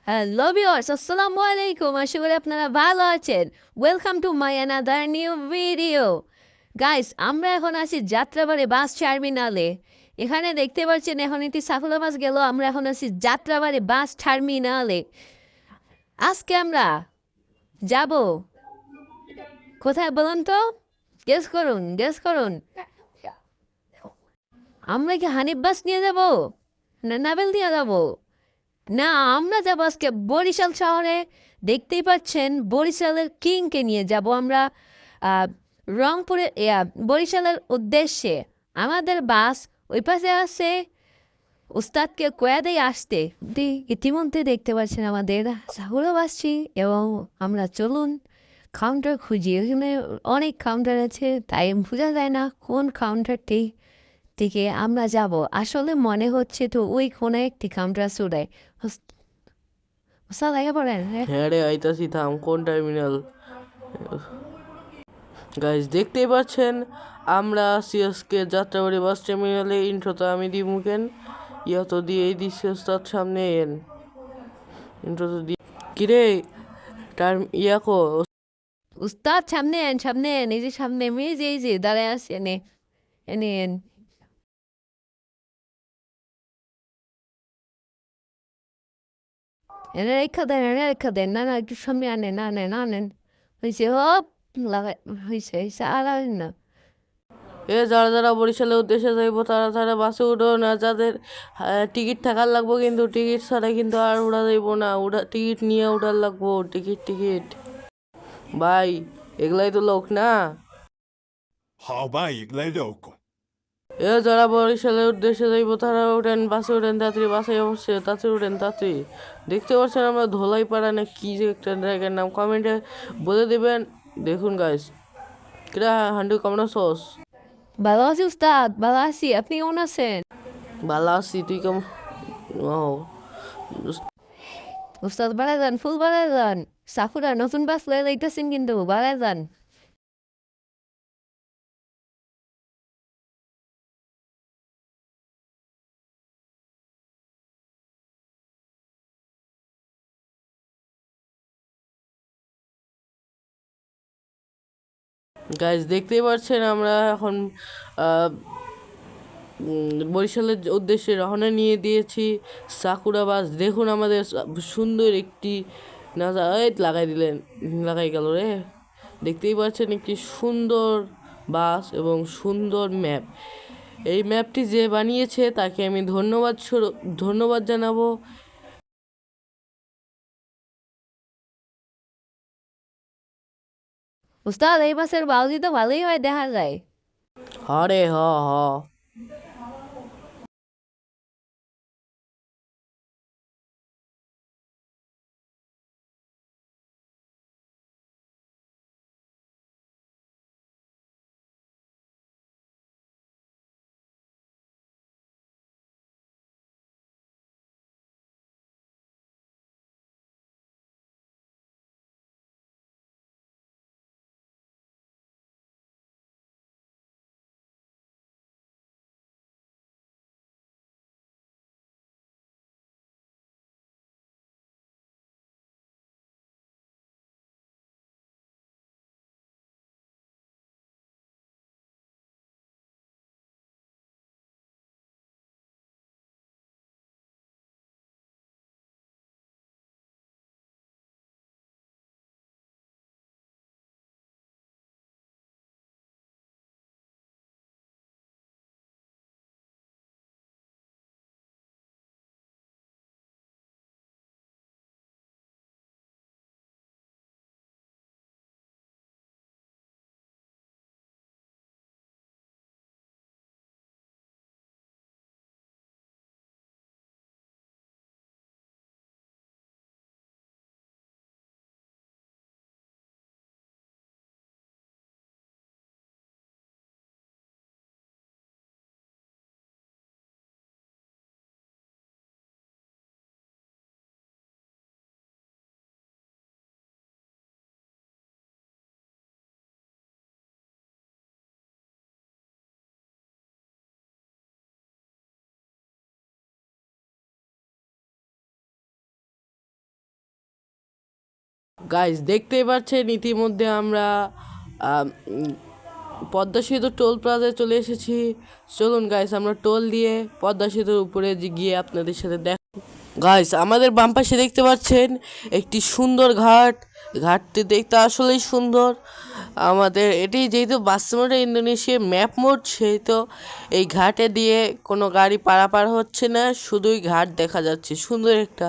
Hello viewers, আসসালামু আলাইকুম। আশা করি আপনারা ভালো আছেন। Welcome to my another new video. Guys, আমরা এখন আছি যাত্রাবাড়ি বাস টার্মিনালে। এখানে দেখতে পাচ্ছেন এখন একটি সাফল্য বাস গেল। আমরা এখন আছি যাত্রাবাড়ি বাস টার্মিনালে। আজকে আমরা যাব কোথায় বলুন তো? গেস করুন, গেস করুন। আমরা কি হানিফ বাস নিয়ে যাব, না নাভেল নিয়ে যাব? না, আমরা যাবো আজকে বরিশাল শহরে। দেখতেই পাচ্ছেন বরিশালের কিংকে নিয়ে যাব আমরা আহ, রংপুরে বরিশালের উদ্দেশ্যে। আমাদের বাস ওই পাশে আছে। উস্তাদকে কয়া দিয়ে আসতে ইতিমধ্যে দেখতে পাচ্ছেন আমাদের সাহুরও আসছি এবং আমরা চলুন কাউন্টার খুঁজি। এখানে অনেক কাউন্টার আছে, তাই বোঝা যায় না কোন কাউন্টারটি থেকে আমরা যাব। আসলে মনে হচ্ছে তো ওই কোনো একটি কাউন্টার চলে। ওস্তাদ আগে পড়েন। হ্যাঁ রে, আইতাছি, থাম। কোন টার্মিনাল? গাইজ দেখতেই পাচ্ছেন আমরা সিএসকে যাত্রাবাড়ি বাস টার্মিনালে। ইন্ট্রো তো আমি দিই মুখেন, ইয়া তো দিয়েই দিচ্ছি ওস্তাদ সামনে এন। ইন্ট্রো তো দি কিরে টার্ম ইয়াকো। উস্তাদ সামনে এন, সামনে এন, এই যে সামনে এই যে দাঁড়ায় আছে এনে, এনে এন। এনে রেখা দেন, এনে রেখা দেন। না না, একটু সামনে আনেন, আনেন আনেন। হয়েছে, হপ লাগাই, হয়েছে হয়েছে, আর আনেন না। যারা যারা বরিশালের উদ্দেশ্যে যাইবো তারা তারা বাসে উঠো না। যাদের টিকিট থাকার লাগবো, কিন্তু টিকিট ছাড়া কিন্তু আর উড়া যাইবো না। টিকিট নিয়ে উঠার লাগবো। টিকিট টিকিট ভাই, এগুলাই তো লোক না। ভাই এগুলাই লোক। যারা বরিশালের উদ্দেশ্যে যাইবো তারা উঠেন, বাসে উঠেন তাড়াতাড়ি। বাসে অবশ্যই তাড়াতাড়ি উঠেন, তাড়াতাড়ি। দেখতে পাচ্ছেন আমরা ধোলাইপাড়া না কি যে একটা জায়গার নাম, কমেন্টে বলে দেবেন। দেখুন গাইস, কিরা হান্ডু কেমন আছোস? ভালো আছি উস্তাদ, ভালো আছি। আপনি কেমন আছেন? ভালো আছি, তুই কেমন? ও, উস্তাদ বাড়ায় যান, ফুল বাড়ায় যান। সাফুরা নতুন বাস লয়ে যাইতেছেন কিন্তু বাড়ায় যান। গাইস দেখতেই পাচ্ছেন আমরা এখন বরিশালের উদ্দেশ্যে রওনা নিয়ে দিয়েছি। সাকুরা বাস দেখুন আমাদের সুন্দর একটি লাগাই দিলেন, লাগাই গেল রে। দেখতেই পাচ্ছেন একটি সুন্দর বাস এবং সুন্দর ম্যাপ। এই ম্যাপটি যে বানিয়েছে তাকে আমি ধন্যবাদ জানাবো। উস্তাদ এই বাসের বাউজি তো ভালোই হয় দেখা যায়। হরে হ হ গাইস দেখতেই পাচ্ছেন ইতিমধ্যে আমরা আম, উম, পদ্মা সেতু টোল প্লাজায় চলে এসেছি। চলুন গাইস আমরা টোল দিয়ে পদ্মা সেতুর উপরে গিয়ে আপনাদের সাথে গাইস আমাদের বাম পাশে দেখতে পাচ্ছেন একটি সুন্দর ঘাট। ঘাটটি দেখতে আসলেই সুন্দর। আমাদের এটি যেহেতু বাস্তবটা ইন্দোনেশিয়া ম্যাপ মোড, সেহেতু এই ঘাটে দিয়ে কোনো গাড়ি পারাপার হচ্ছে না, শুধুই ঘাট দেখা যাচ্ছে। সুন্দর একটা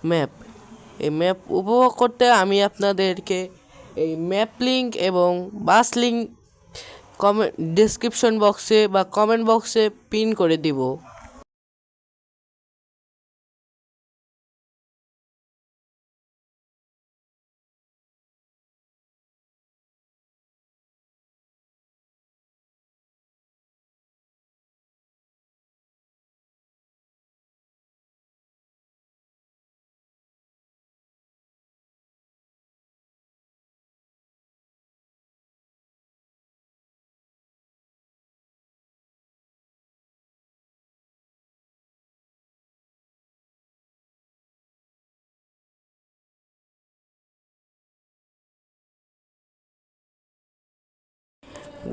ম্যাপ। এই ম্যাপ উপভোগ করতে আমি আপনাদেরকে এই ম্যাপ লিঙ্ক এবং বাস লিঙ্ক কমেন্ট ডিসক্রিপশন বক্সে বা কমেন্ট বক্সে পিন করে দিব।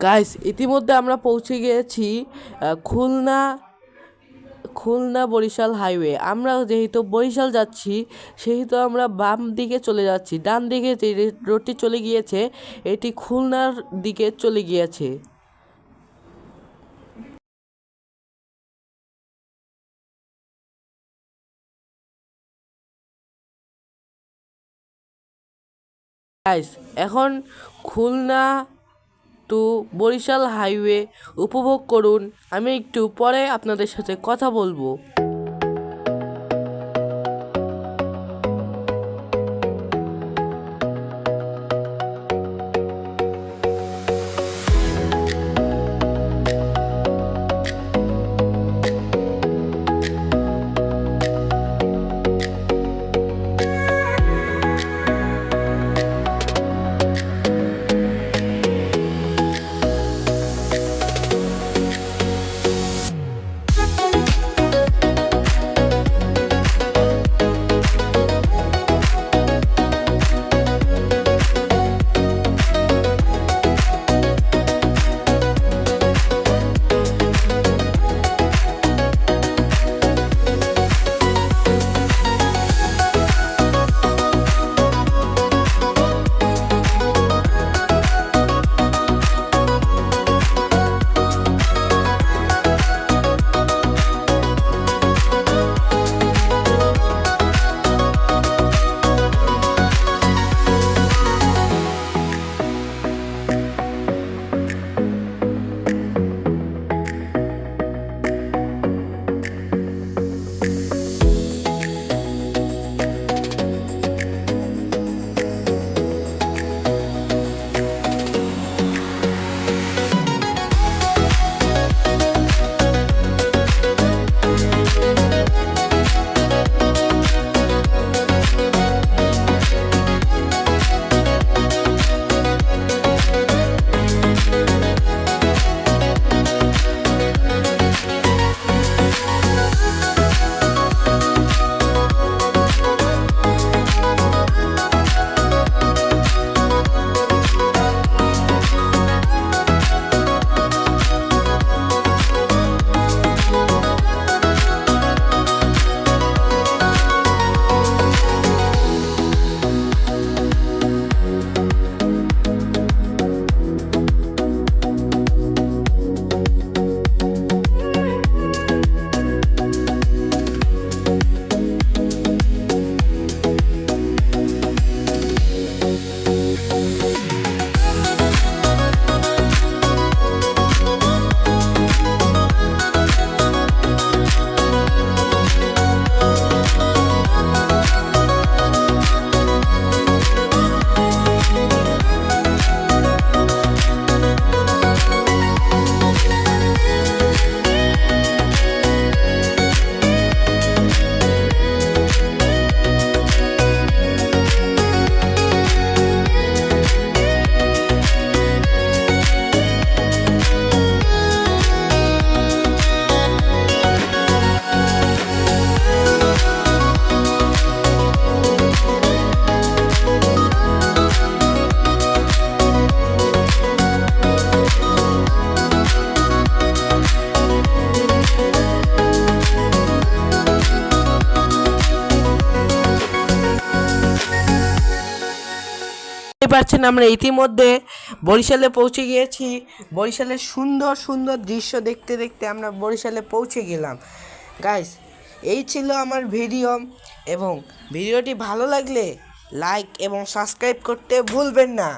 গাইস ইতিমধ্যে আমরা পৌঁছে গিয়েছি খুলনা খুলনা বরিশাল হাইওয়ে। আমরা যেহেতু বরিশাল যাচ্ছি, সেহেতু আমরা বাম দিকে চলে যাচ্ছি। ডান দিকে যে রোডটি চলে গিয়েছে, এটি খুলনার দিকে চলে গিয়েছে। গাইস এখন খুলনা টু বরিশাল হাইওয়ে উপভোগ করুন। আমি একটু পরে আপনাদের সাথে কথা বলবো। পারছেন আমরা ইতিমধ্যে বরিশালে পৌঁছে গিয়েছি। বরিশালের সুন্দর সুন্দর দৃশ্য দেখতে দেখতে আমরা বরিশালে পৌঁছে গেলাম। গাইস, এই ছিল আমার ভিডিও, এবং ভিডিওটি ভালো লাগলে লাইক এবং সাবস্ক্রাইব করতে ভুলবেন না।